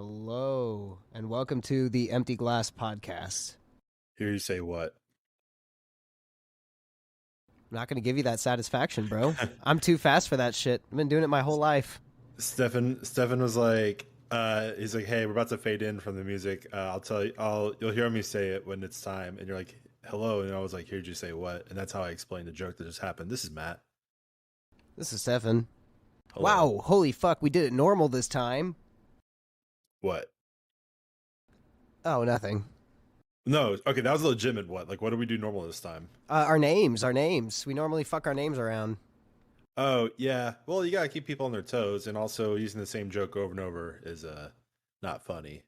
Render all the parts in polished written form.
Hello, and welcome to the Empty Glass Podcast. Hear you say what? I'm not going to give you that satisfaction, bro. I'm too fast for that shit. I've been doing it my whole life. Stefan was like, he's like, hey, we're about to fade in from the music. I'll tell you, you'll hear me say it when it's time. And you're like, hello. And I was like, heard you say what? And that's how I explained the joke that just happened. This is Matt. This is Stefan. Hello. Wow, holy fuck, we did it normal this time. What? Oh, nothing. No. Okay. That was a legitimate what? Like, what do we do normal this time? Our names. We normally fuck our names around. Oh, yeah. Well, you got to keep people on their toes. And also using the same joke over and over is, not funny.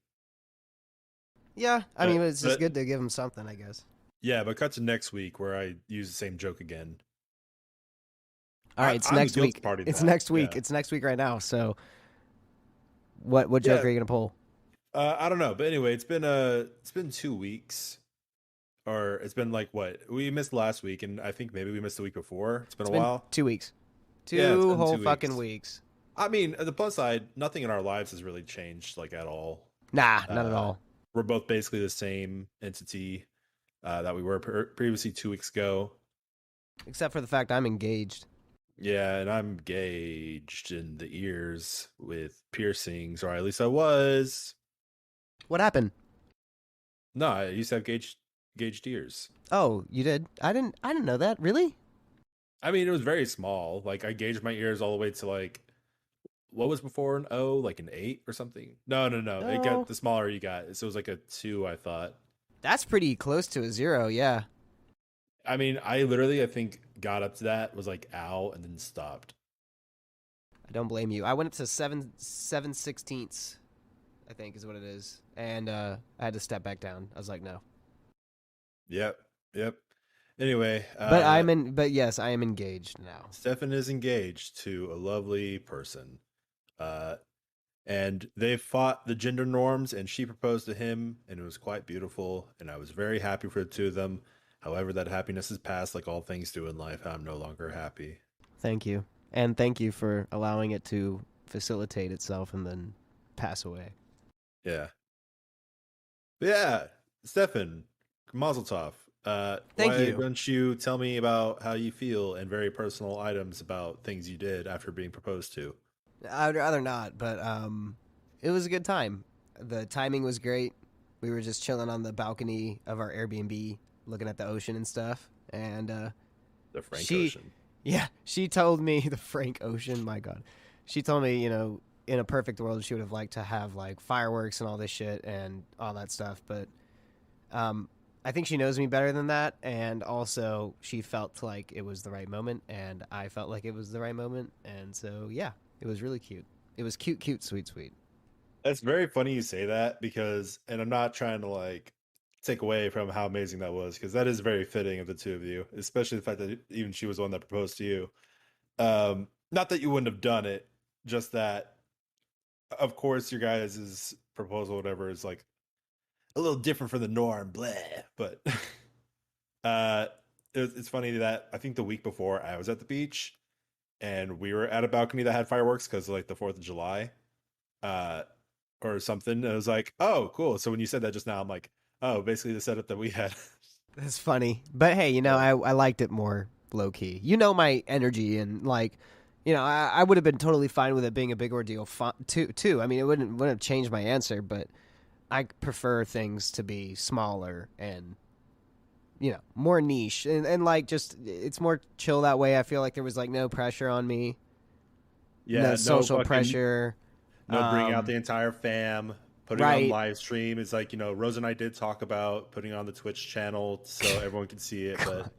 Yeah, I mean, it's just good to give them something, I guess. Yeah. But cut to next week where I use the same joke again. All right, it's I'm next the guilty week. party to It's that. next week. Yeah. It's next week right now. So, what joke Yeah. are you gonna pull? I don't know, but anyway, it's been 2 weeks, or it's been like what we missed last week, and I think maybe we missed the week before. It's been It's a been while. 2 weeks. Yeah, it's Two been whole 2 fucking weeks. weeks. I mean, the plus side, nothing in our lives has really changed like at all. Nah, not at Uh, all. we're both basically the same entity that we were previously 2 weeks ago. Except for the fact I'm engaged. Yeah, and I'm gauged in the ears with piercings, or at least I was. What happened? No, I used to have gauged ears. Oh, you did? I didn't know that. Really? I mean, it was very small. Like I gauged my ears all the way to like what was before an O, like an 8 or something. No. It No. got the smaller you got. So it was like a 2, I thought. That's pretty close to a 0, yeah. I mean, I think got up to that, was like ow, and then stopped. I don't blame you. I went up to 7/16, I think is what it is. And I had to step back down. I was like, no. Yep. Anyway, But yes, I am engaged now. Stefan is engaged to a lovely person. Uh and they fought the gender norms, and she proposed to him, and it was quite beautiful, and I was very happy for the two of them. However, that happiness has passed like all things do in life. I'm no longer happy. Thank you. And thank you for allowing it to facilitate itself and then pass away. Yeah. But yeah, Stefan, Mazel Tov. Thank why you. don't you tell me about how you feel and very personal items about things you did after being proposed to? I'd rather not, but it was a good time. The timing was great. We were just chilling on the balcony of our Airbnb, looking at the ocean and stuff. And The Frank She- Ocean. yeah, she told me the Frank Ocean. My God, she told me, in a perfect world, she would have liked to have like fireworks and all this shit and all that stuff. But I think she knows me better than that, and also she felt like it was the right moment, and I felt like it was the right moment, and so yeah, it was really cute. It was cute, sweet. That's very funny you say that because, and I'm not trying to like take away from how amazing that was, because that is very fitting of the two of you, especially the fact that even she was the one that proposed to you. Not that you wouldn't have done it, just that, of course, your guys' proposal, whatever, is like a little different from the norm, blah. But uh, it's funny that I think the week before I was at the beach and we were at a balcony that had fireworks because like the 4th of July. Or something. And I was like, oh, cool. So when you said that just now, I'm like, oh, basically the setup that we had. That's funny, but hey, I liked it more low key. My energy, and like, I would have been totally fine with it being a big ordeal too. I mean, it wouldn't have changed my answer, but I prefer things to be smaller and more niche, and like just it's more chill that way. I feel like there was like no pressure on me, Yeah, no no social fucking, pressure. no bringing out the entire fam, putting on Right. live stream. It's like, Rose and I did talk about putting on the Twitch channel so everyone can see it, but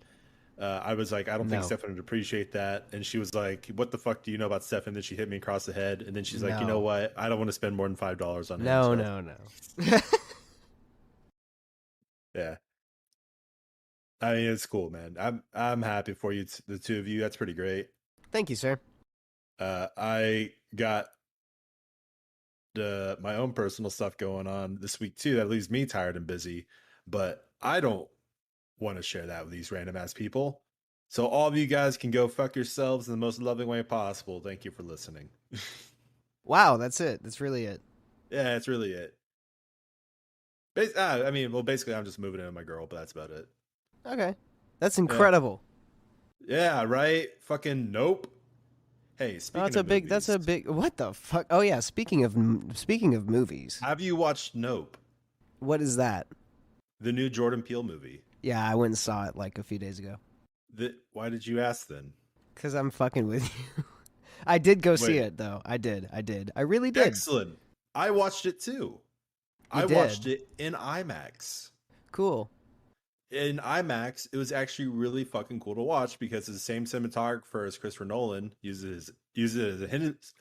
I was like, I don't think No. Stefan would appreciate that. And she was like, what the fuck do you know about Stefan? Then she hit me across the head, and then she's like, you No. know what? I don't want to spend more than $5 on him. No, so, no. Yeah. I mean, it's cool, man. I'm happy for you, the two of you. That's pretty great. Thank you, sir. I got my own personal stuff going on this week too that leaves me tired and busy, but I don't want to share that with these random ass people. So all of you guys can go fuck yourselves in the most loving way possible. Thank you for listening. Wow, that's it. That's really it. Yeah, that's really it. I mean, well, basically, I'm just moving in with my girl, but that's about it. Okay, that's Yeah, incredible. yeah, right. Fucking nope. Hey, Oh, speaking of that's movies, a big. What the fuck? Oh yeah, speaking of movies, have you watched Nope, what is that? the new Jordan Peele movie? Yeah, I went and saw it like a few days ago. Why did you ask then? Cause I'm fucking with you. I did go see Wait, it though. I did. I really did. excellent. I watched it too. You I did. watched it in IMAX. Cool. In IMAX, it was actually really fucking cool to watch because the same cinematographer as Christopher Nolan uses it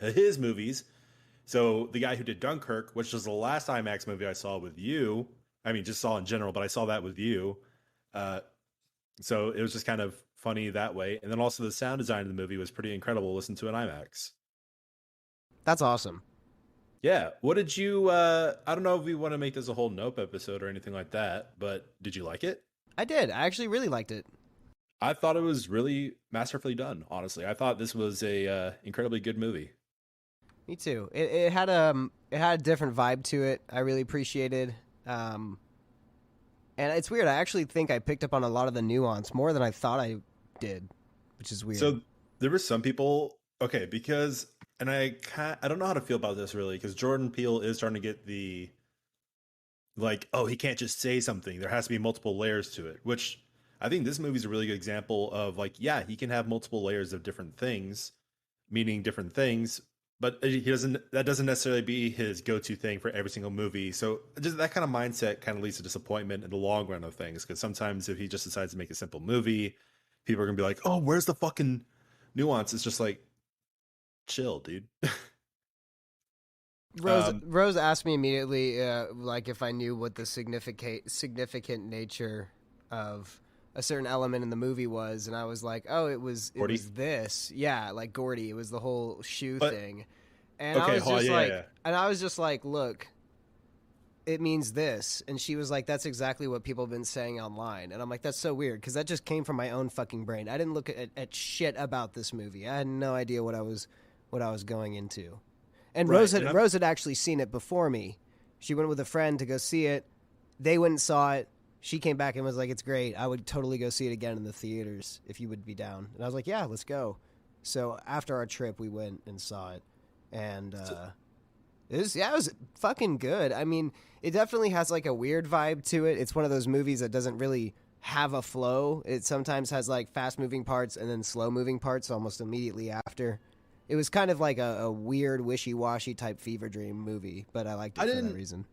as his movies. So the guy who did Dunkirk, which was the last IMAX movie I saw with you, I mean, just saw in general, but I saw that with you. Uh, so it was just kind of funny that way. And then also the sound design of the movie was pretty incredible to listen to in IMAX. That's awesome. Yeah. What did you? I don't know if we want to make this a whole Nope episode or anything like that, but did you like it? I did. I actually really liked it. I thought it was really masterfully done. Honestly, I thought this was a incredibly good movie. Me too. It had a different vibe to it. I really appreciated. Um, and it's weird. I actually think I picked up on a lot of the nuance more than I thought I did, which is weird. So there were some people, okay, because and I don't know how to feel about this really because Jordan Peele is starting to get the like, oh, he can't just say something. There has to be multiple layers to it, which I think this movie is a really good example of like, yeah, he can have multiple layers of different things, meaning different things, but he doesn't that doesn't necessarily be his go-to thing for every single movie. So just that kind of mindset kind of leads to disappointment in the long run of things because sometimes if he just decides to make a simple movie, people are going to be like, "Oh, where's the fucking nuance?" It's just like, chill, dude. um Rose asked me immediately, like if I knew what the significant nature of a certain element in the movie was, and I was like, oh, it Gordy. was this, yeah, like Gordy. It was the whole shoe But thing, and okay, hold on, yeah, yeah. I was just like, look, it means this, and she was like, that's exactly what people have been saying online, and I'm like, that's so weird because that just came from my own fucking brain. I didn't look at shit about this movie. I had no idea what I was going into. And Right. And I'm Rose had actually seen it before me. She went with a friend to go see it. They went and saw it. She came back and was like, "It's great. I would totally go see it again in the theaters if you would be down." And I was like, "Yeah, let's go." So after our trip, we went and saw it, and so, it was fucking good. I mean, it definitely has like a weird vibe to it. It's one of those movies that doesn't really have a flow. It sometimes has like fast moving parts and then slow moving parts almost immediately after. It was kind of like a weird, wishy washy type fever dream movie, but I liked I it for that didn't reason.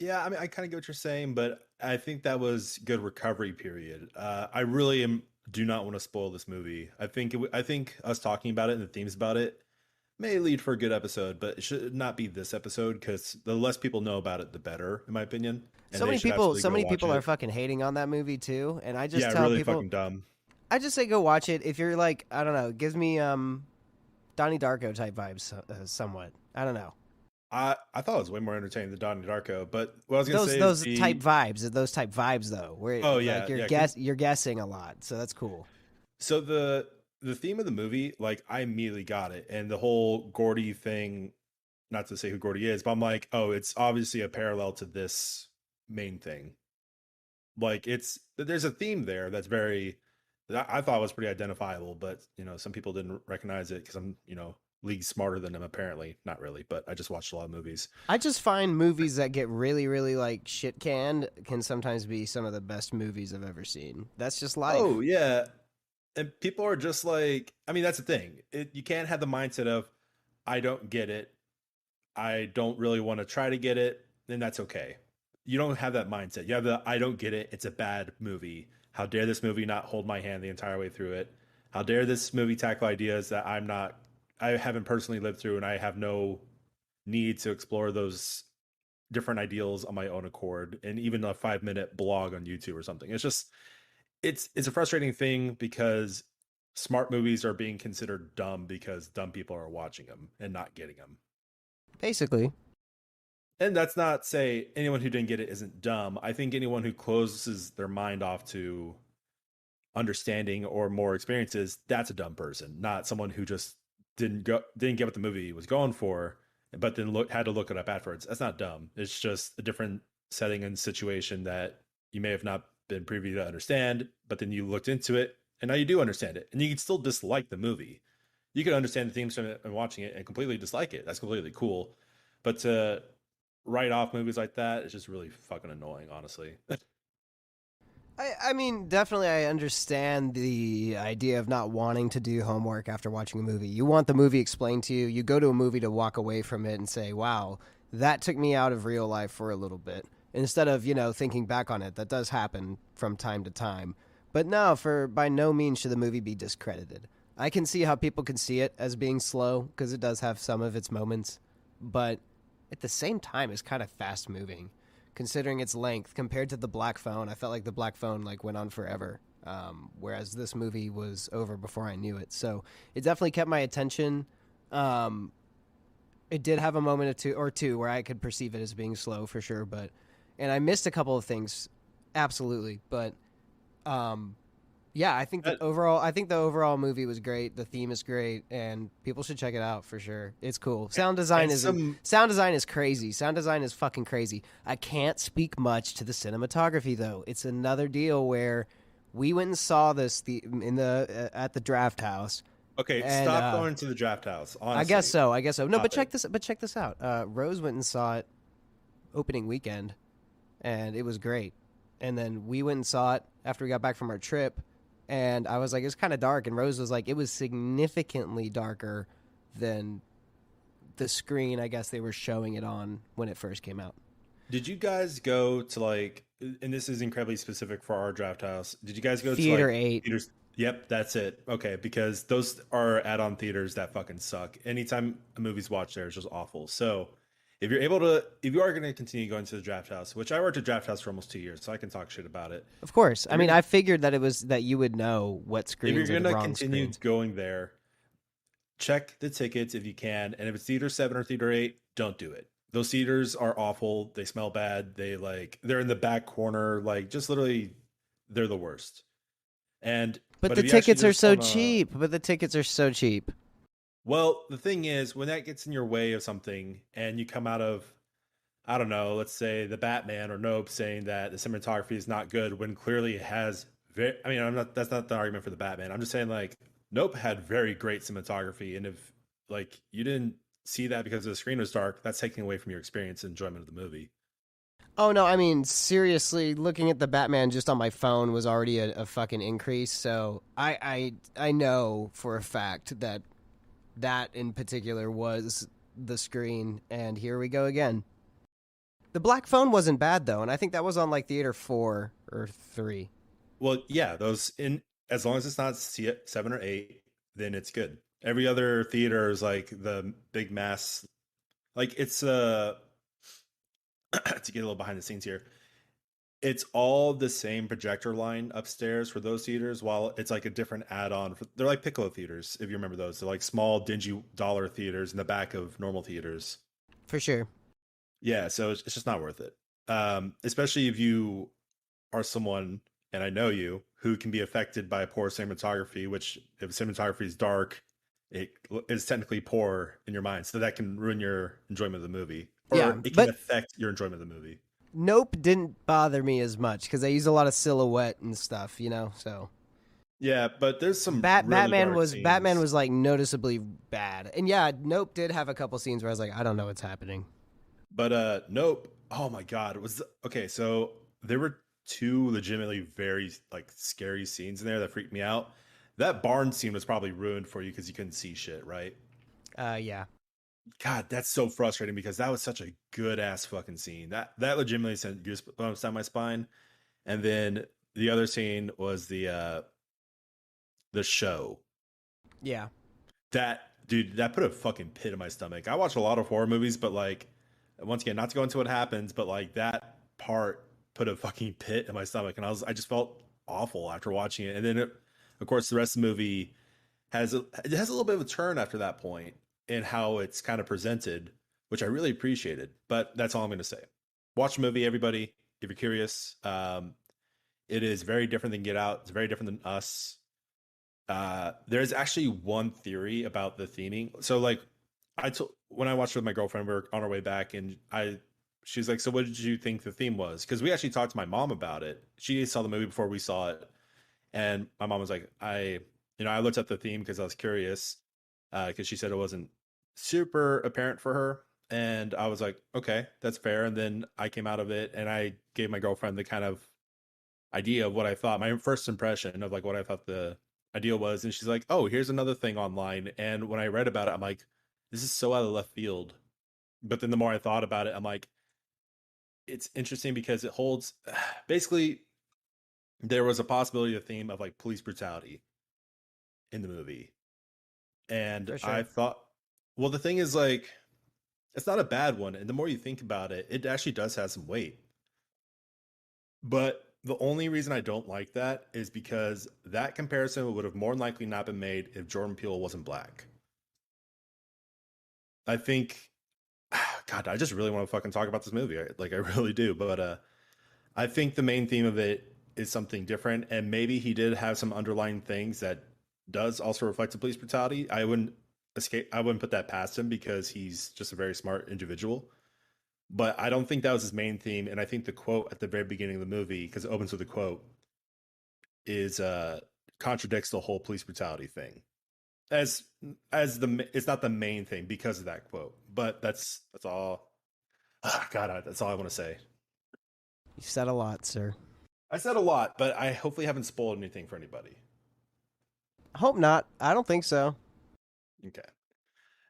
Yeah, I mean, I kind of get what you're saying, but I think that was good recovery period. I really do not want to spoil this movie. I think us talking about it and the themes about it may lead for a good episode, but it should not be this episode because the less people know about it, the better, in my opinion. And they should absolutely So go many watch people are it. fucking hating on that movie too, and I just Yeah, tell really people, fucking dumb. I just say go watch it if you're like, I don't know, it gives me Donnie Darko type vibes somewhat. I don't know. I thought it was way more entertaining than Donnie Darko, but what I was gonna say is Those type vibes though, where oh like yeah, yeah. 'Cause you're guessing a lot, so that's cool. So the theme of the movie, like I immediately got it, and the whole Gordy thing. Not to say who Gordy is, but I'm like, oh, it's obviously a parallel to this main thing. Like there's a theme there that's very that I thought was pretty identifiable, but some people didn't recognize it because I'm league smarter than them apparently. Not really, but I just watched a lot of movies. I just find movies that get really, really like shit canned can sometimes be some of the best movies I've ever seen. That's just life. Oh yeah, and people are just like, I mean, that's the thing. You can't have the mindset of I don't get it. I don't really want to try to get it, then that's okay. You don't have that mindset. You have the I don't get it. It's a bad movie. How dare this movie not hold my hand the entire way through it? How dare this movie tackle ideas that I haven't personally lived through and I have no need to explore those different ideals on my own accord and even a 5-minute blog on YouTube or something. It's just it's a frustrating thing because smart movies are being considered dumb because dumb people are watching them and not getting them. Basically, And that's not say anyone who didn't get it isn't dumb. I think anyone who closes their mind off to understanding or more experiences, that's a dumb person, not someone who just didn't get what the movie was going for but then had to look it up afterwards. That's not dumb. It's just a different setting and situation that you may have not been privy to understand, but then you looked into it and now you do understand it. And you can still dislike the movie. You can understand the themes from it and watching it and completely dislike it. That's completely cool. But to write off movies like that is just really fucking annoying, honestly. I mean, definitely, I understand the idea of not wanting to do homework after watching a movie. You want the movie explained to you. You go to a movie to walk away from it and say, wow, that took me out of real life for a little bit. Instead of, thinking back on it. That does happen from time to time. But no, for by no means should the movie be discredited. I can see how people can see it as being slow because it does have some of its moments. But at the same time, it's kind of fast moving considering its length compared to the Black Phone. I felt like the Black Phone went on forever, whereas this movie was over before I knew it. So it definitely kept my attention. It did have a moment or two where I could perceive it as being slow for sure, and I missed a couple of things, absolutely. But yeah, I think the overall movie was great. The theme is great, and people should check it out for sure. It's cool. Sound design is crazy. Sound design is fucking crazy. I can't speak much to the cinematography though. It's another deal where we went and saw this at the Draft House. Okay, stop going to the Draft House. Honestly. I guess so. No, but check this out. Rose went and saw it opening weekend, and it was great. And then we went and saw it after we got back from our trip. And I was like, it's kind of dark. And Rose was like, it was significantly darker than the screen, I guess they were showing it on when it first came out. Did you guys go to and this is incredibly specific for our Draft House. Did you guys go Theater to 8? Theaters? Yep, that's it. Okay, because those are add-on theaters that fucking suck. Anytime a movie's watched there is just awful. So if you are going to continue going to the Draft House, which I worked at Draft House for almost 2 years, so I can talk shit about it. Of course. I mean, I figured that you would know what screens. If you're going to continue screens. going there, check the tickets if you can, and if it's theater 7 or theater 8, don't do it. Those theaters are awful. They smell bad. They're in the back corner, just literally, they're the worst. But the tickets are so cheap. But the tickets are so cheap. Well, the thing is, when that gets in your way of something and you come out of, I don't know, let's say the Batman or Nope saying that the cinematography is not good when clearly it has that's not the argument for the Batman. I'm just saying Nope had very great cinematography. And if you didn't see that because the screen was dark, that's taking away from your experience and enjoyment of the movie. Oh no, I mean seriously, looking at the Batman just on my phone was already a fucking increase. So I know for a fact that in particular was the screen, and here we go again. The Black Phone wasn't bad though, and I think that was on theater 4 or 3. Well, yeah, those as long as it's not 7 or 8, then it's good. Every other theater is the big mass, it's to get a little behind the scenes here. It's all the same projector line upstairs for those theaters, while it's a different add-on. They're like Piccolo theaters, if you remember those. They're small, dingy dollar theaters in the back of normal theaters. For sure. Yeah, so it's just not worth it. Especially if you are someone, and I know you, who can be affected by poor cinematography, which if cinematography is dark, it is technically poor in your mind. So that can ruin your enjoyment of the movie. Or it can affect your enjoyment of the movie. Nope didn't bother me as much because they use a lot of silhouette and stuff, so. Yeah, but there's some Batman was noticeably bad. And yeah, Nope did have a couple scenes where I was like, I don't know what's happening. But Nope, oh my god, okay, so there were 2 legitimately very scary scenes in there that freaked me out. That barn scene was probably ruined for you because you couldn't see shit, right? Yeah. God, that's so frustrating because that was such a good ass fucking scene. That legitimately sent goosebumps down my spine. And then the other scene was the show. Yeah. That put a fucking pit in my stomach. I watch a lot of horror movies, but once again, not to go into what happens, but that part put a fucking pit in my stomach, and I just felt awful after watching it. And then of course the rest of the movie has a little bit of a turn after that point in how it's kind of presented, which I really appreciated. But that's all I'm going to say. Watch the movie, everybody, if you're curious. It is very different than Get Out. It's very different than Us. There's actually one theory about the theming. So when I watched it with my girlfriend, we were on our way back, and she's like, "So what did you think the theme was?" Because we actually talked to my mom about it. She saw the movie before we saw it, and my mom was like, I looked up the theme because I was curious, because she said it wasn't super apparent for her, and I was like, okay, that's fair. And then I came out of it, and I gave my girlfriend the kind of idea of what I thought, my first impression of like what I thought the idea was, and she's like, "Oh, here's another thing online." And when I read about it, I'm like, "This is so out of left field." But then the more I thought about it, I'm like, it's interesting because it holds basically there was a possibility of theme of like police brutality in the movie. And For I sure. thought, well, the thing is like it's not a bad one, and the more you think about it, it actually does have some weight. But the only reason I don't like that is because that comparison would have more than likely not been made if Jordan Peele wasn't black. I think, God, I just really want to fucking talk about this movie. Like, I really do. But I think the main theme of it is something different, and maybe he did have some underlying things that does also reflect the police brutality. I wouldn't put that past him because he's just a very smart individual. But I don't think that was his main theme, and I think the quote at the very beginning of the movie, because it opens with a quote, is contradicts the whole police brutality thing. As it's not the main thing because of that quote, but that's all. God, that's all I want to say. You said a lot, sir. I said a lot, but I hopefully haven't spoiled anything for anybody. Hope not. I don't think so. Okay.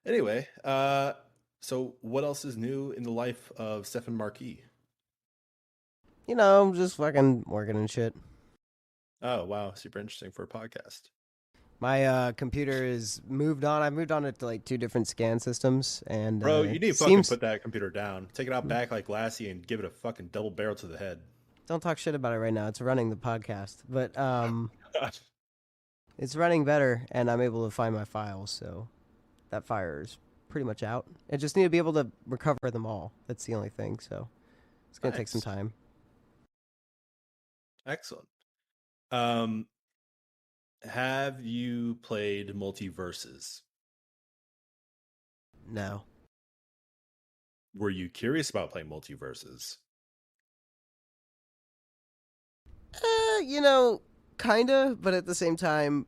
Anyway, so what else is new in the life of Stephen Marquis? I'm just fucking working and shit. Oh wow, super interesting for a podcast. My computer is moved on. I've moved on to like two different scan systems, and Bro, you need to fucking seems put that computer down. Take it out back like Lassie and give it a fucking double barrel to the head. don't talk shit about it right now. It's running the podcast, but God. it's running better, and I'm able to find my files. So that fire is pretty much out. I just need to be able to recover them all. That's the only thing. So it's gonna take some Nice. time. Excellent. Um, have you played Multiverses? No. Were you curious about playing Multiverses? You know, kinda, but at the same time,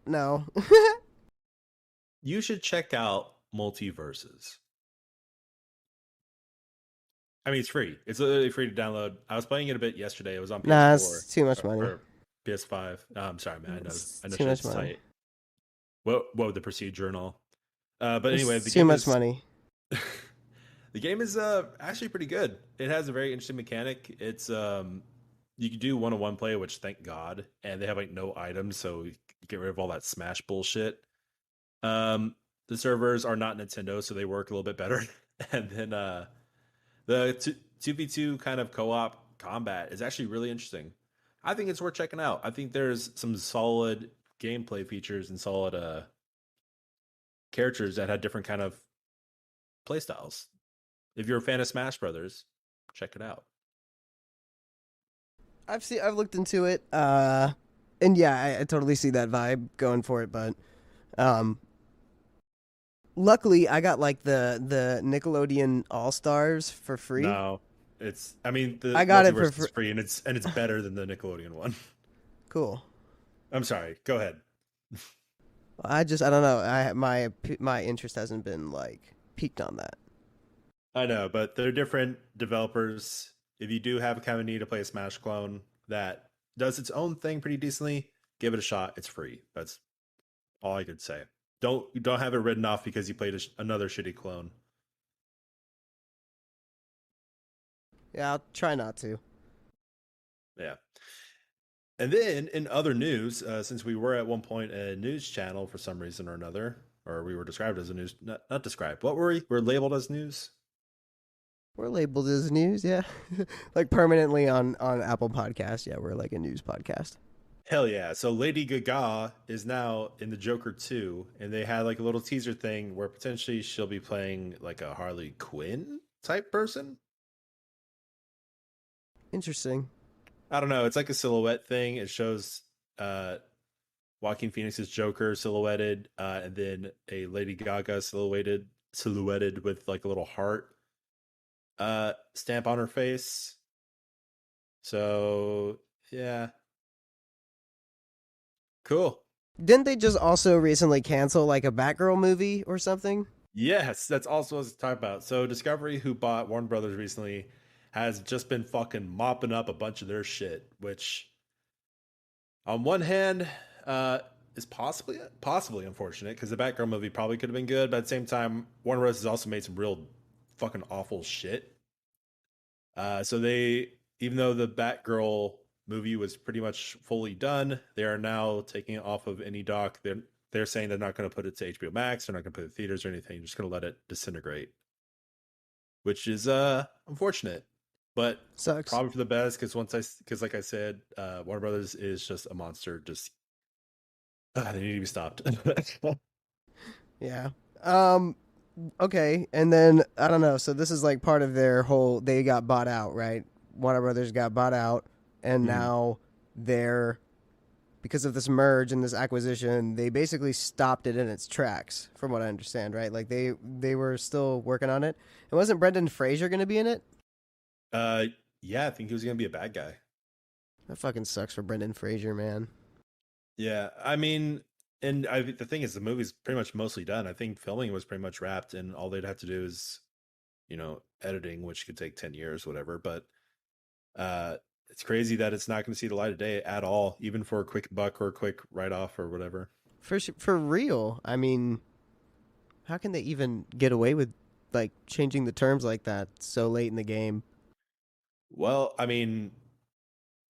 no. You should check out Multiverses. I mean, it's free. It's literally free to download. I was playing it a bit yesterday. It was on Nah, PS4 it's too much money. or PS5. I'm sorry, man. It's I know too much shit's money. tight. What would the procedure and all? But anyway, It's too much money. the game is actually pretty good. It has a very interesting mechanic. It's you can do one-on-one play, which thank God, and they have like no items, so you get rid of all that Smash bullshit. The servers are not Nintendo, so they work a little bit better. And then the 2v2 kind of co-op combat is actually really interesting. I think it's worth checking out. I think there's some solid gameplay features and solid characters that had different kind of playstyles. If you're a fan of Smash Brothers, check it out. I've looked into it, and yeah, I totally see that vibe going for it. But um, luckily, I got like the Nickelodeon All Stars for free. No, it's I mean the I got it for multiverse is free. free and it's better than the Nickelodeon one. Cool. I'm sorry. Go ahead. I don't know. My interest hasn't been like peaked on that. I know, but they're different developers. If you do have kind of need to play a Smash clone that does its own thing pretty decently, give it a shot. It's free. That's all I could say. Don't have it written off because you played another shitty clone. Yeah, I'll try not to. Yeah. And then in other news, since we were at one point a news channel for some reason or another, or we were described as a news, not described. What were we? We're labeled as news. We're labeled as news, yeah, like permanently on Apple Podcast. Yeah, we're like a news podcast. Hell yeah. So Lady Gaga is now in the Joker 2, and they had like a little teaser thing where potentially she'll be playing like a Harley Quinn type person. Interesting. I don't know. It's like a silhouette thing. It shows Joaquin Phoenix's Joker silhouetted, and then a Lady Gaga silhouetted with like a little heart stamp on her face. So yeah, cool. Didn't they just also recently cancel like a Batgirl movie or something? Yes, that's also what I was talking about. So Discovery, who bought Warner Brothers recently, has just been fucking mopping up a bunch of their shit, which on one hand, uh, is possibly unfortunate because the Batgirl movie probably could have been good, but at the same time, Warner Bros. Has also made some real fucking awful shit. So they, even though the Batgirl movie was pretty much fully done, they are now taking it off of any doc. They're saying they're not going to put it to HBO Max. They're not going to put it in theaters or anything. They're just going to let it disintegrate, which is unfortunate, but Sucks. probably for the best because like I said, Warner Brothers is just a monster. Just they need to be stopped. Yeah. Um okay, and then I don't know. So this is like part of their whole they got bought out, right? Warner Brothers got bought out and Mhm. now they're because of this merge and this acquisition, they basically stopped it in its tracks from what I understand, right? Like they were still working on it. And wasn't Brendan Fraser going to be in it? Uh, yeah, I think he was going to be a bad guy. That fucking sucks for Brendan Fraser, man. Yeah, I mean, the thing is, the movie's pretty much mostly done. I think filming was pretty much wrapped, and all they'd have to do is, editing, which could take 10 years, whatever. But uh, it's crazy that it's not going to see the light of day at all, even for a quick buck or a quick write off or whatever. For real. I mean, how can they even get away with like changing the terms like that so late in the game? Well, I mean,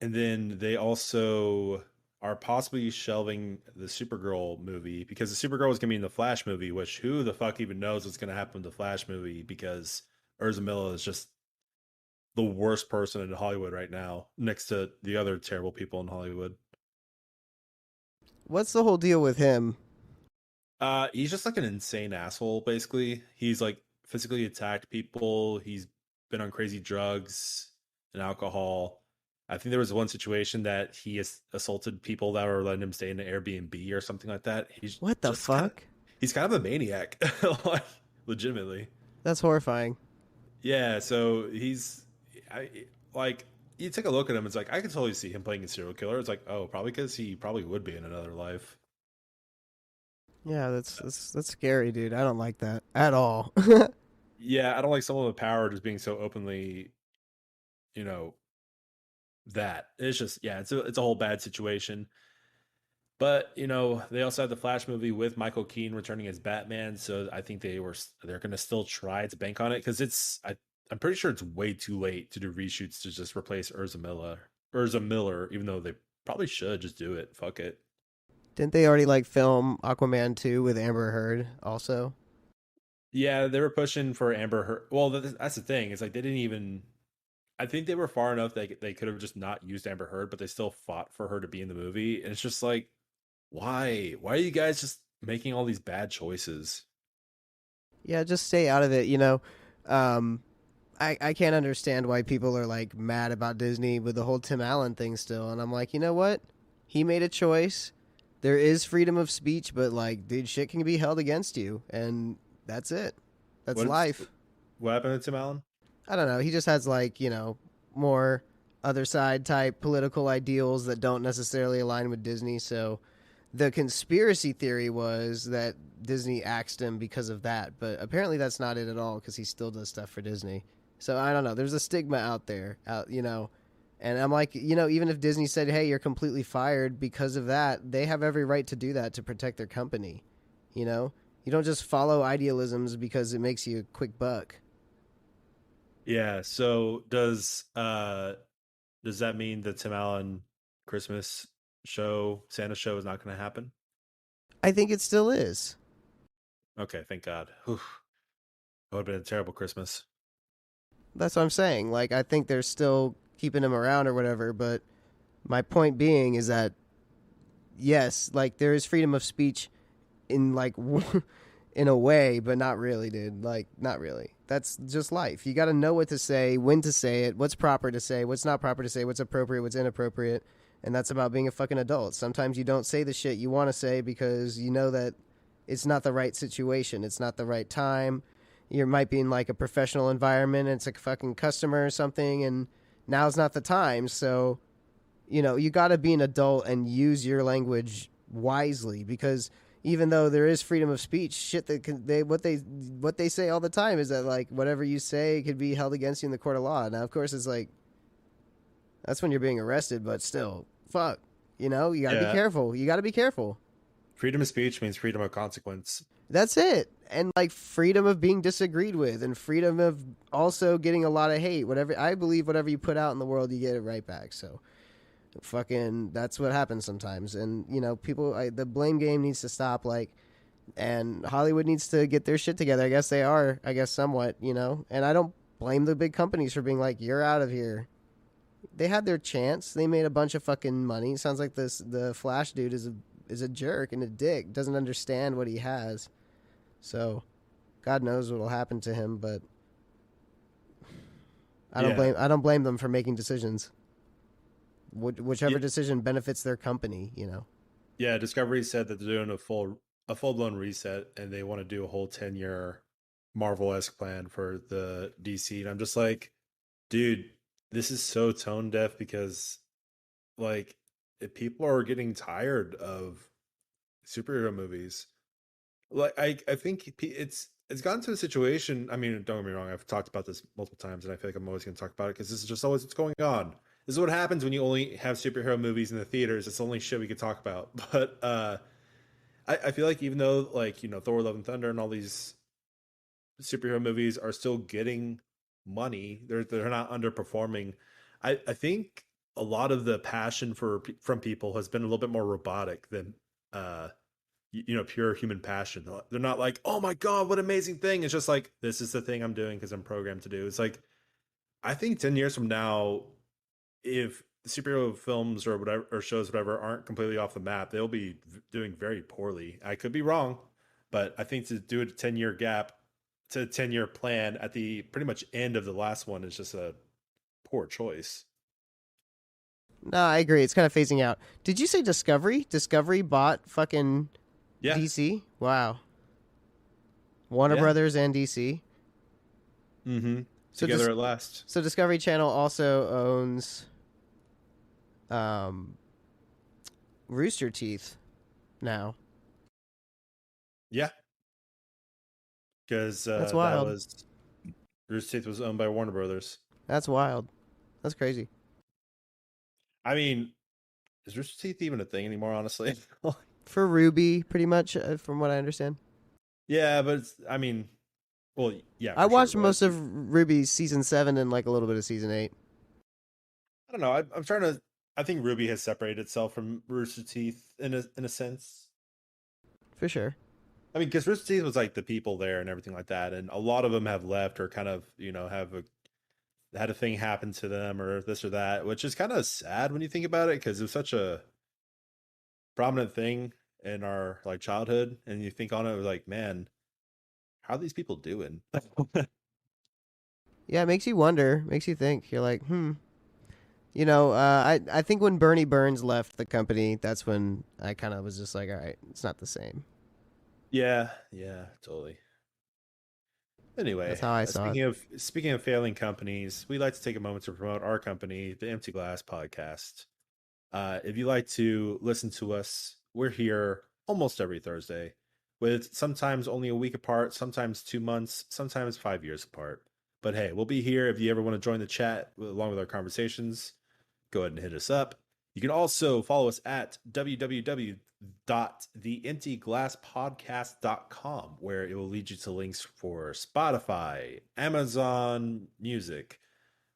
and then they also are possibly shelving the Supergirl movie because the Supergirl was going to be in the Flash movie, which who the fuck even knows what's going to happen with the Flash movie because Urza Milla is just the worst person in Hollywood right now, next to the other terrible people in Hollywood. What's the whole deal with him? He's just like an insane asshole. Basically, he's like physically attacked people. He's been on crazy drugs and alcohol. I think there was one situation that he has assaulted people that were letting him stay in an Airbnb or something like that. What the fuck? He's kind of a maniac, like legitimately. That's horrifying. Yeah, so I like you take a look at him. It's like I can totally see him playing a serial killer. It's like, oh, probably because he probably would be in another life. Yeah, that's scary, dude. I don't like that at all. Yeah, I don't like someone with power just being so openly, you know, that it's just yeah, it's a whole bad situation. But they also had the Flash movie with Michael Keaton returning as Batman, so I think they're going to still try to bank on it because I'm pretty sure it's way too late to do reshoots to just replace Urza Miller, even though they probably should just do it. Fuck it. Didn't they already like film Aquaman 2 with Amber Heard also? Yeah, they were pushing for Amber Heard. Well, that's the thing. It's like they didn't even. I think they were far enough that they could have just not used Amber Heard, but they still fought for her to be in the movie. And it's just like, why? Why are you guys just making all these bad choices? Yeah, just stay out of it, you know. Um I can't understand why people are like mad about Disney with the whole Tim Allen thing still. And I'm like, you know what? He made a choice. There is freedom of speech, but like, dude, shit can be held against you, and that's it. That's What's life. what happened to Tim Allen? I don't know. He just has like, you know, more other side type political ideals that don't necessarily align with Disney. So the conspiracy theory was that Disney axed him because of that, but apparently that's not it at all because he still does stuff for Disney. So I don't know. There's a stigma out there, you know. And I'm like, you know, even if Disney said, "Hey, you're completely fired because of that," they have every right to do that to protect their company. You know, you don't just follow idealisms because it makes you a quick buck. Yeah. So does that mean the Tim Allen Christmas Santa show is not going to happen? I think it still is. Okay, thank God. Whew. It would have been a terrible Christmas. That's what I'm saying. Like, I think they're still keeping him around or whatever. But my point being is that yes, like there is freedom of speech in like in a way, but not really, dude. Like, not really. That's just life. You got to know what to say, when to say it, what's proper to say, what's not proper to say, what's appropriate, what's inappropriate. And that's about being a fucking adult. Sometimes you don't say the shit you want to say because you know that it's not the right situation. It's not the right time. You might be in like a professional environment and it's a fucking customer or something, and now's not the time. So, you got to be an adult and use your language wisely, because even though there is freedom of speech, shit that what they say all the time is that like whatever you say could be held against you in the court of law. Now, of course, it's like that's when you're being arrested, but still, fuck. You got to be Yeah, careful. You got to be careful. freedom of speech means freedom of consequence. That's it. And like freedom of being disagreed with and freedom of also getting a lot of hate. Whatever I believe whatever you put out in the world, you get it right back. So fucking that's what happens sometimes. And the blame game needs to stop, like, and Hollywood needs to get their shit together. I guess they are, I guess somewhat. And I don't blame the big companies for being like, you're out of here. They had their chance. They made a bunch of fucking money. Sounds like the Flash dude is a jerk and a dick. Doesn't understand what he has. So, God knows what'll happen to him. But Yeah, I don't blame them for making decisions. Whichever yeah, decision benefits their company. yeah. Discovery said that they're doing a full blown reset, and they want to do a whole 10-year Marvel-esque plan for the DC. And I'm just like, dude, this is so tone deaf because like if people are getting tired of superhero movies. Like I think it's gotten to a situation. I mean, don't get me wrong. I've talked about this multiple times, and I feel like I'm always going to talk about it because this is just always what's going on. This is what happens when you only have superhero movies in the theaters. It's the only shit we could talk about. But I feel like even though like Thor: Love and Thunder and all these superhero movies are still getting money, they're not underperforming. I think a lot of the passion from people has been a little bit more robotic than uh pure human passion. They're not like, oh my god, what amazing thing. It's just like, this is the thing I'm doing because I'm programmed to do. It's like, I think 10 years from now, if superhero films or whatever or shows whatever aren't completely off the map, they'll be doing very poorly. I could be wrong, but I think to do a 10-year gap to a 10-year plan at the pretty much end of the last one is just a poor choice. No, I agree. It's kind of phasing out. Did you say Discovery? Discovery bought fucking Yeah, DC? Wow. Warner yeah. Brothers and DC. Mm-hmm. So Together just at last. so Discovery Channel also owns um Rooster Teeth now. Yeah, because That's that wild. was Rooster Teeth was owned by Warner Brothers. That's wild. That's crazy. I mean, is Rooster Teeth even a thing anymore? Honestly, For Ruby, pretty much, from what I understand. yeah, but I mean, well, yeah, I for sure. watched But most of Ruby's season 7 and like a little bit of season 8. I don't know. I'm trying to. I think Ruby has separated itself from Rooster Teeth in a sense. For sure. I mean, because Rooster Teeth was like the people there and everything like that, and a lot of them have left or kind of have had a thing happen to them or this or that, which is kind of sad when you think about it because it was such a prominent thing in our like childhood, and you think on it, it was like, man, how are these people doing? Yeah, it makes you wonder, makes you think. You're like, I think when Bernie Burns left the company, that's when I kind of was just like, all right, it's not the same. Yeah, yeah, totally. That's Anyway, how I saw it. speaking of failing companies, we like to take a moment to promote our company, the Empty Glass Podcast. If you like to listen to us, we're here almost every Thursday, with sometimes only a week apart, sometimes 2 months, sometimes 5 years apart. But hey, we'll be here if you ever want to join the chat along with our conversations. Go ahead and hit us up. You can also follow us at www.theemptyglasspodcast.com, where it will lead you to links for Spotify, Amazon Music,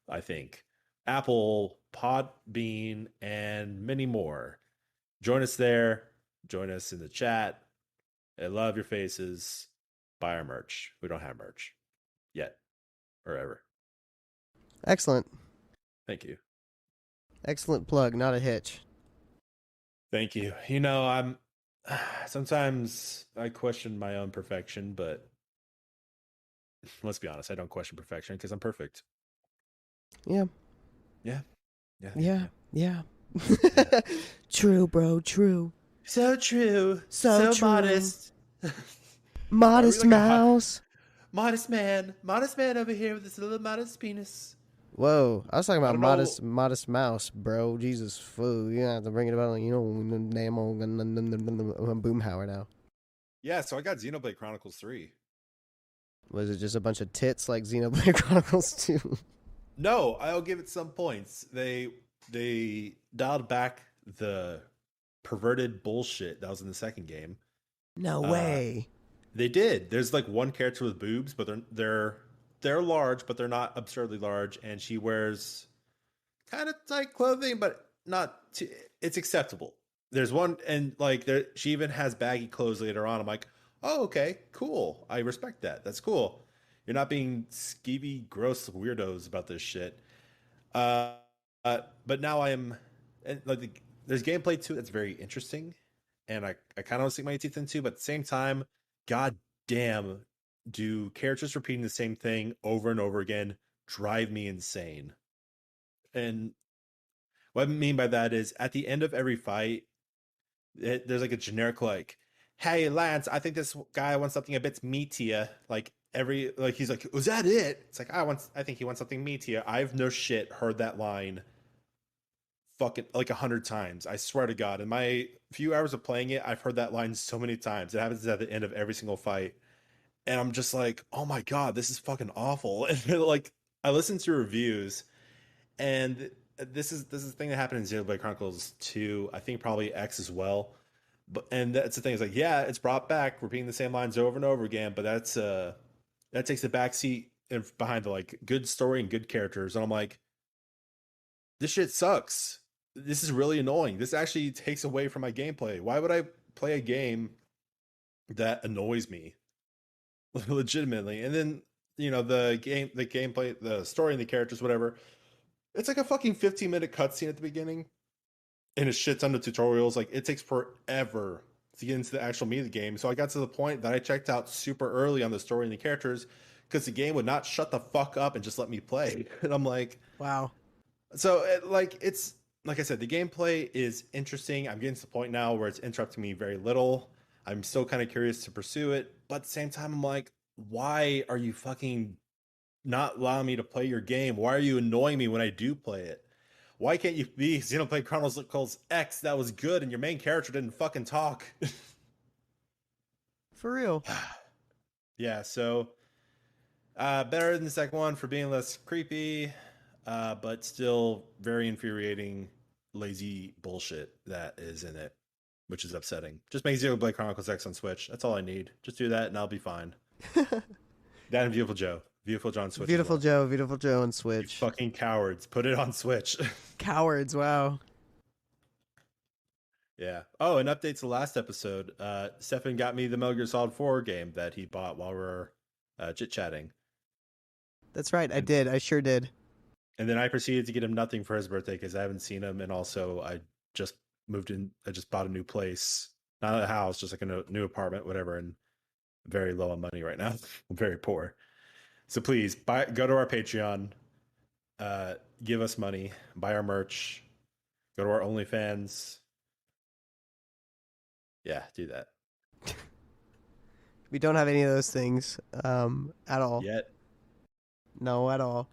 I think, Apple, Podbean, and many more. Join us there. Join us in the chat. I love your faces. Buy our merch. We don't have merch yet or ever. Excellent. Thank you. Excellent plug, not a hitch. Thank you. I'm sometimes I question my own perfection, but let's be honest, I don't question perfection because I'm perfect. Yeah. Yeah. Yeah. Yeah. Yeah. Yeah. Yeah. True, bro. True. So true. So true. Modest. Modest Are we like mouse. modest man. Modest man over here with this little modest penis. Whoa, I was talking I about don't know. modest mouse, bro. Jesus, fool. You have to bring it about, damn old Boomhauer now. Yeah, so I got Xenoblade Chronicles 3. Was it just a bunch of tits like Xenoblade Chronicles 2? No, I'll give it some points. They dialed back the perverted bullshit that was in the second game. No Uh, way. They did. There's like one character with boobs, but they're large, but they're not absurdly large, and she wears kind of tight clothing, but not too, it's acceptable. There's one, and like she even has baggy clothes later on. I'm like, oh, okay, cool. I respect that. That's cool. You're not being skeevy, gross weirdos about this shit. Uh, but now I am, and like, there's gameplay too that's very interesting, and I kind of want to sink my teeth into. But at the same time, god damn, do characters repeating the same thing over and over again drive me insane. And what I mean by that is, at the end of every fight, there's like a generic like, "Hey Lance, I think this guy wants something a bit meatier." Like he's like, "Was that it?" It's like, I think he wants something meatier. I've no shit heard that line fucking like 100 times. I swear to God. In my few hours of playing it, I've heard that line so many times. It happens at the end of every single fight, and I'm just like, "Oh my God, this is fucking awful." And like, I listen to reviews, and this is the thing that happened in Xenoblade Chronicles 2. I think probably X as well. But and that's the thing. It's like, yeah, it's brought back, repeating the same lines over and over again. But that takes the back seat behind the like good story and good characters. And I'm like, this shit sucks. This is really annoying. This actually takes away from my gameplay. Why would I play a game that annoys me legitimately? And then the gameplay, the story, and the characters, whatever. It's like a fucking 15-minute cutscene at the beginning, and a shit ton of tutorials. Like, it takes forever to get into the actual meat of the game. So I got to the point that I checked out super early on the story and the characters because the game would not shut the fuck up and just let me play. And I'm like, Wow. so it's like I said, the gameplay is interesting. I'm getting to the point now where it's interrupting me very little. I'm still kind of curious to pursue it, but at the same time, I'm like, why are you fucking not allowing me to play your game? Why are you annoying me when I do play it? Why can't you be Xenoblade Chronicles X that was good and your main character didn't fucking talk? For real. Yeah, so better than the second one for being less creepy, but still very infuriating, lazy bullshit that is in it, which is upsetting. Just make Xenoblade Chronicles X on Switch. That's all I need. Just do that and I'll be fine. That and Beautiful Joe. Beautiful Joe on Switch. Beautiful well. Joe on You Switch. fucking cowards. Put it on Switch. Cowards, wow. Yeah. Oh, an update to the last episode. Stefan got me the Metal Gear Solid 4 game that he bought while we were chit-chatting. That's right, I did. I sure did. And then I proceeded to get him nothing for his birthday because I haven't seen him. And also, I just moved in. I just bought a new place. Not a house, just like a new apartment, whatever. And I'm very low on money right now. I'm very poor. So please, go to our Patreon. Give us money. Buy our merch. Go to our OnlyFans. Yeah, do that. We don't have any of those things at all. Yet. No, at all.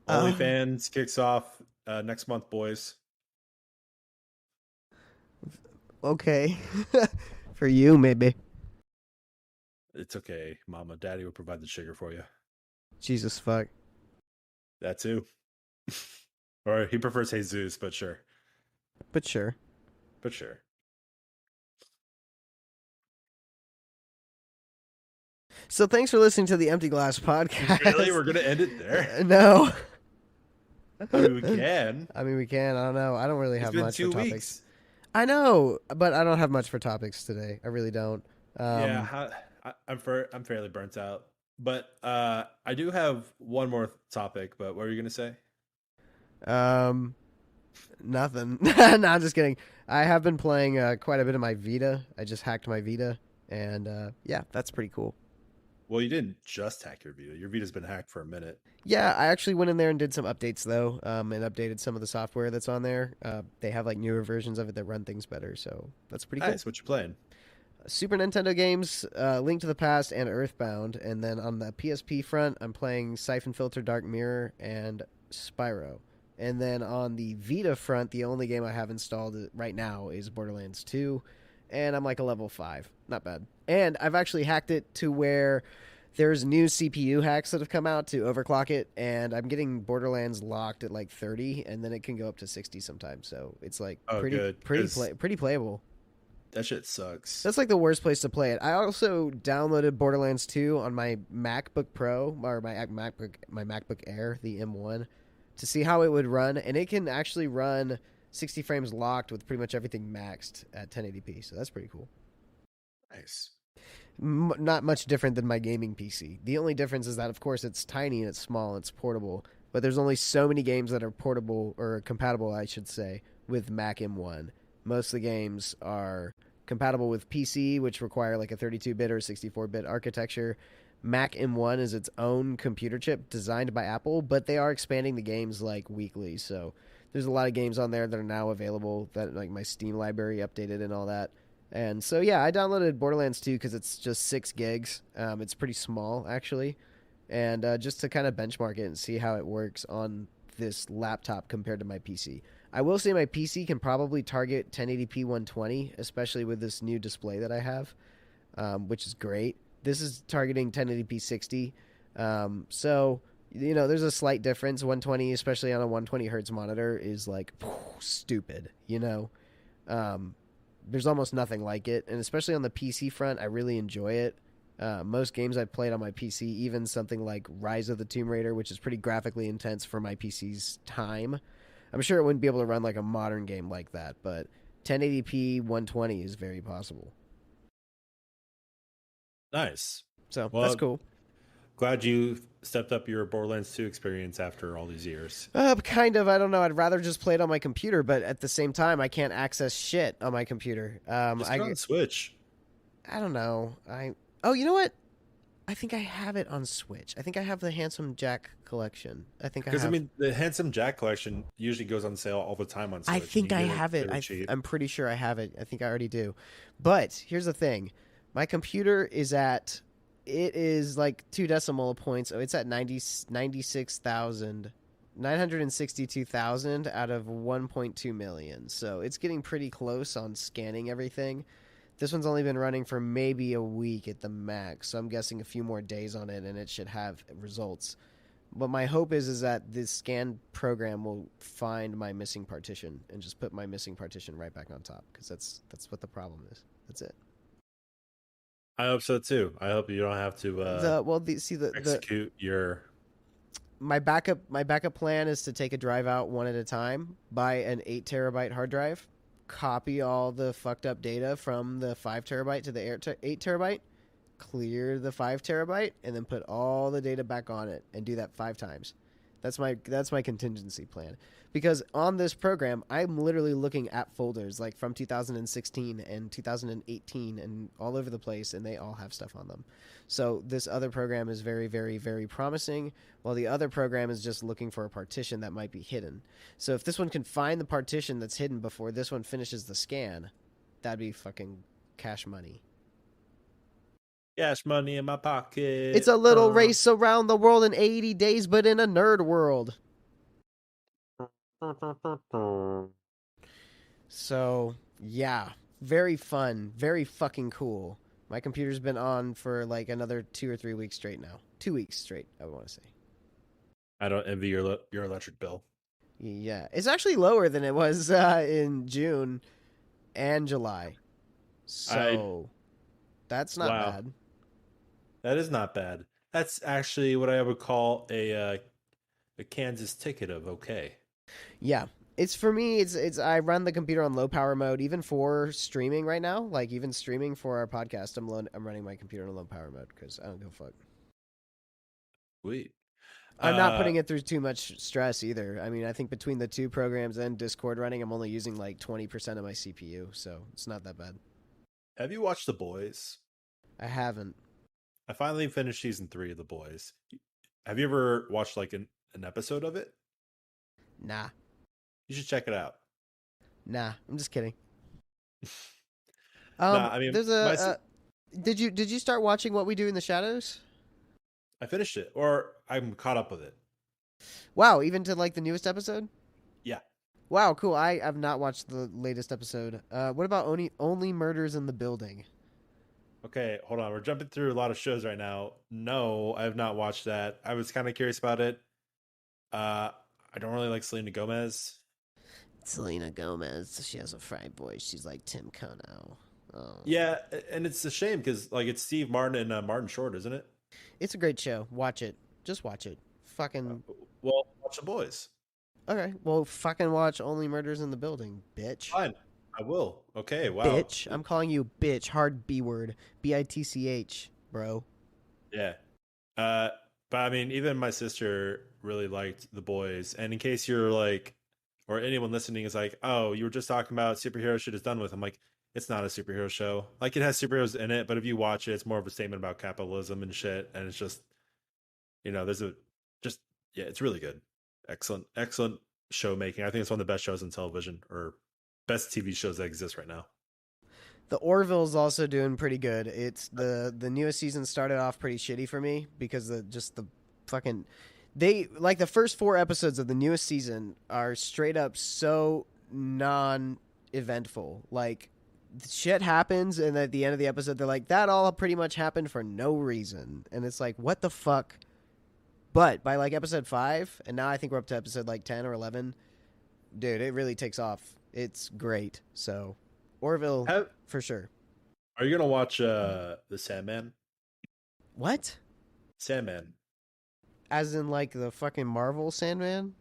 OnlyFans kicks off next month, boys. Okay. For you, maybe. It's okay, Mama. Daddy will provide the sugar for you. Jesus fuck. That too. Or he prefers Jesus, but sure. But sure. But sure. So thanks for listening to the Empty Glass Podcast. Really? We're going to end it there? No. I mean, we can. I don't know. I don't really have much for topics. Weeks. I know, but I don't have much for topics today. I really don't. I'm fairly burnt out. But I do have one more topic, but what were you going to say? Nothing. No, I'm just kidding. I have been playing quite a bit of my Vita. I just hacked my Vita, and yeah, that's pretty cool. Well, you didn't just hack your Vita. Your Vita's been hacked for a minute. Yeah, I actually went in there and did some updates though, and updated some of the software that's on there. They have like newer versions of it that run things better, so that's pretty cool. Nice. What you playing? Super Nintendo games, Link to the Past and Earthbound, and then on the PSP front, I'm playing Siphon Filter, Dark Mirror, and Spyro. And then on the Vita front, the only game I have installed right now is Borderlands 2, and I'm like a level 5. Not bad. And I've actually hacked it to where there's new CPU hacks that have come out to overclock it, and I'm getting Borderlands locked at like 30, and then it can go up to 60 sometimes. So it's like Oh, good. pretty playable. That shit sucks. That's like the worst place to play it. I also downloaded Borderlands 2 on my MacBook Pro or my MacBook Air, the M1, to see how it would run, and it can actually run 60 frames locked with pretty much everything maxed at 1080p. So that's pretty cool. Nice. Not much different than my gaming PC. The only difference is that, of course, it's tiny and it's small and it's portable. But there's only so many games that are portable or compatible, I should say, with Mac M1. Most of the games are compatible with PC, which require like a 32-bit or 64-bit architecture. Mac M1 is its own computer chip designed by Apple, but they are expanding the games like weekly. So there's a lot of games on there that are now available, that like my Steam library updated and all that. And so yeah, I downloaded Borderlands 2 because it's just 6 gigs. It's pretty small actually, and just to kind of benchmark it and see how it works on this laptop compared to my PC. I will say my PC can probably target 1080p 120, especially with this new display that I have, which is great. This is targeting 1080p 60, so you know there's a slight difference. 120, especially on a 120 hertz monitor, is like stupid. You know, there's almost nothing like it, and especially on the PC front, I really enjoy it. Most games I've played on my PC, even something like Rise of the Tomb Raider, which is pretty graphically intense for my PC's time, I'm sure it wouldn't be able to run like a modern game like that, but 1080p 120 is very possible. Nice. So Well, that's cool. glad you stepped up your Borderlands 2 experience after all these years. Kind of. I don't know. I'd rather just play it on my computer, but at the same time, I can't access shit on my computer. Just get on Switch. I don't know. Oh, you know what? I think I have it on Switch. I think I have the Handsome Jack collection. I think I have. Because, I mean, the Handsome Jack collection usually goes on sale all the time on Switch. I think I have it. I'm pretty sure I have it. I think I already do. But here's the thing. My computer is at... It is like 2 decimal points. Oh, it's at 96,000. 962,000 out of 1.2 million. So it's getting pretty close on scanning everything. This one's only been running for maybe a week at the max, so I'm guessing a few more days on it and it should have results. But my hope is that this scan program will find my missing partition and just put my missing partition right back on top, because that's what the problem is. That's it. I hope so too. I hope you don't have to execute your... My backup plan is to take a drive out one at a time, buy an 8 terabyte hard drive, copy all the fucked up data from the 5 terabyte to the 8 terabyte, clear the 5 terabyte, and then put all the data back on it and do that 5 times. That's my contingency plan. Because on this program, I'm literally looking at folders like from 2016 and 2018 and all over the place, and they all have stuff on them. So this other program is very, very, very promising, while the other program is just looking for a partition that might be hidden. So if this one can find the partition that's hidden before this one finishes the scan, that'd be fucking cash money. Cash money in my pocket. It's a little race around the world in 80 days, but in a nerd world. So, yeah. Very fun. Very fucking cool. My computer's been on for like another 2 or 3 weeks straight now. 2 weeks straight, I want to say. I don't envy your electric bill. Yeah. It's actually lower than it was in June and July. So, that's not bad. That is not bad. That's actually what I would call a Kansas ticket of okay. Yeah. It's for me, it's I run the computer on low power mode even for streaming right now. Like even streaming for our podcast, I'm running my computer on low power mode because I don't give a fuck. Sweet. I'm not putting it through too much stress either. I mean, I think between the 2 programs and Discord running, I'm only using like 20% of my CPU, so it's not that bad. Have you watched The Boys? I haven't. I finally finished season 3 of The Boys. Have you ever watched like an episode of it? Nah, You should check it out. nah. I'm just kidding. Nah, I mean, There's did you start watching What We Do in the Shadows? I finished it, or I'm caught up with it. Wow, even to like the newest episode? Yeah. Wow, cool. I have not watched the latest episode. What about Only Murders in the Building? Okay, hold on. We're jumping through a lot of shows right now. No, I have not watched that. I was kind of curious about it. I don't really like Selena Gomez. Selena Gomez. She has a fried voice. She's like Tim Kono. Oh. Yeah, and it's a shame because like it's Steve Martin and Martin Short, isn't it? It's a great show. Watch it. Just watch it. Fucking Well, watch The Boys. okay. Well, fucking watch Only Murders in the Building, bitch. Fine, I will. Okay, wow. Bitch. I'm calling you bitch. Hard B word. BITCH, bro. Yeah. Uh, but I mean, even my sister really liked The Boys. And in case you're like, or anyone listening is like, oh, you were just talking about superhero shit is done with. I'm like, it's not a superhero show. Like it has superheroes in it, but if you watch it, it's more of a statement about capitalism and shit. And it's just, there's a just yeah, it's really good. Excellent, excellent show making. I think it's one of the best shows on television or best TV shows that exist right now. The Orville's also doing pretty good. It's the newest season started off pretty shitty for me because the fucking they like the first 4 episodes of the newest season are straight up so non-eventful. Like shit happens and at the end of the episode they're like that all pretty much happened for no reason. And it's like what the fuck? But by like episode 5 and now I think we're up to episode like 10 or 11, dude, it really takes off. It's great. So Orville Have, for sure. are you gonna watch The Sandman? What? Sandman. As in like the fucking Marvel Sandman?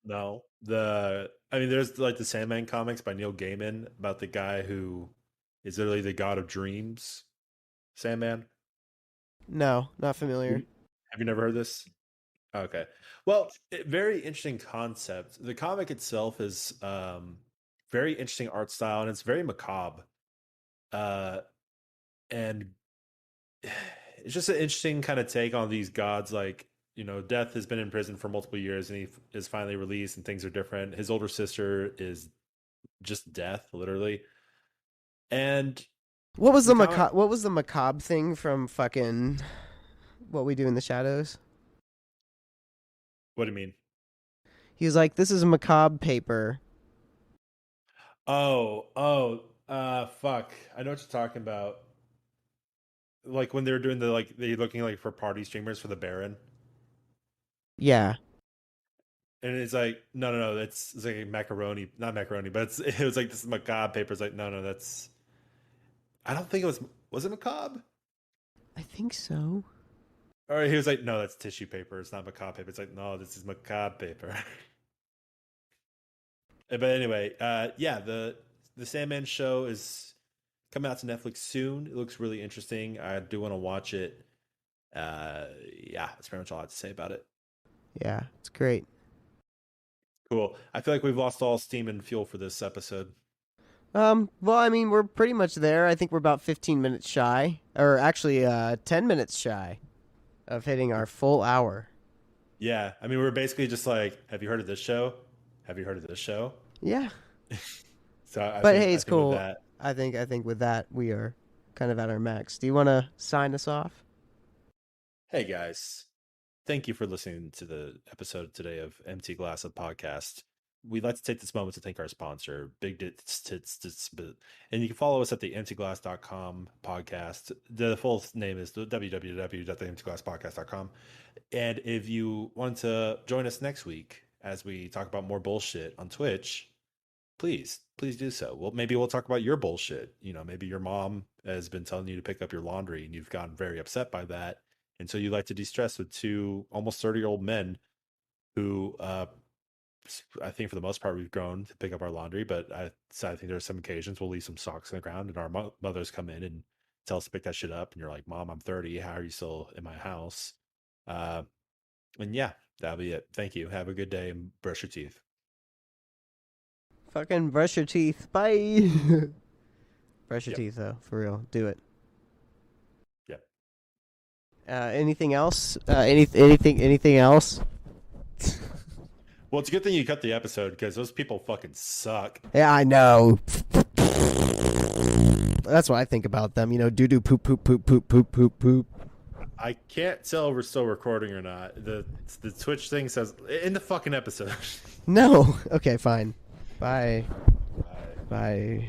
No. There's like the Sandman comics by Neil Gaiman about the guy who is literally the god of dreams. Sandman. No, not familiar. Have you never heard this? Okay. Well, very interesting concept. The comic itself is very interesting art style and it's very macabre. Uh and it's just an interesting kind of take on these gods like Death has been in prison for multiple years and he is finally released and things are different. His older sister is just Death, literally. And What was the the comic, macabre thing from fucking What We Do in the Shadows? what do you mean? He was like, "This is a macabre paper." Fuck. I know what you're talking about. Like when they were doing they looking like for party streamers for the Baron. Yeah. And it's like, no, it's like macaroni, not macaroni, but it was like this macabre paper. It's like, no, that's. I don't think it was it macabre? I think so. Or he was like, no, that's tissue paper. It's not macabre paper. It's like, no, this is macabre paper. But anyway, yeah, the Sandman show is coming out to Netflix soon. It looks really interesting. I do want to watch it. Yeah, that's pretty much all I have to say about it. Yeah, it's great. Cool. I feel like we've lost all steam and fuel for this episode. Well, I mean, we're pretty much there. I think we're about 15 minutes shy, or actually, 10 minutes shy of hitting our full hour. Yeah, I mean, we're basically just like, have you heard of this show? Have you heard of this show? Yeah. So But hey, I it's think with cool. that, I think with that we are kind of at our max. Do you want to sign us off? hey guys, thank you for listening to the episode today of Empty Glass of Podcast. We'd like to take this moment to thank our sponsor, Big Tits, and you can follow us at the emptyglass.com podcast. The full name is www.theemptyglasspodcast.com. And if you want to join us next week as we talk about more bullshit on Twitch, please do so. Well, maybe we'll talk about your bullshit. Maybe your mom has been telling you to pick up your laundry and you've gotten very upset by that. And so you like to de-stress with two almost 30-year-old men who, I think for the most part, we've grown to pick up our laundry. But so I think there's some occasions we'll leave some socks on the ground and our mothers come in and tell us to pick that shit up. And you're like, Mom, I'm 30. How are you still in my house? And yeah, that'll be it. Thank you. Have a good day and brush your teeth. Fucking brush your teeth. Bye. Brush your Yep. teeth, though. For real. Do it. Yep. Anything else? Anything else? Well, it's a good thing you cut the episode because those people fucking suck. Yeah, I know. That's what I think about them. You know, doo doo poop poop poop poop poop poop poop. I can't tell if we're still recording or not. The Twitch thing says in the fucking episode. No. Okay, fine. Bye. Bye. Bye.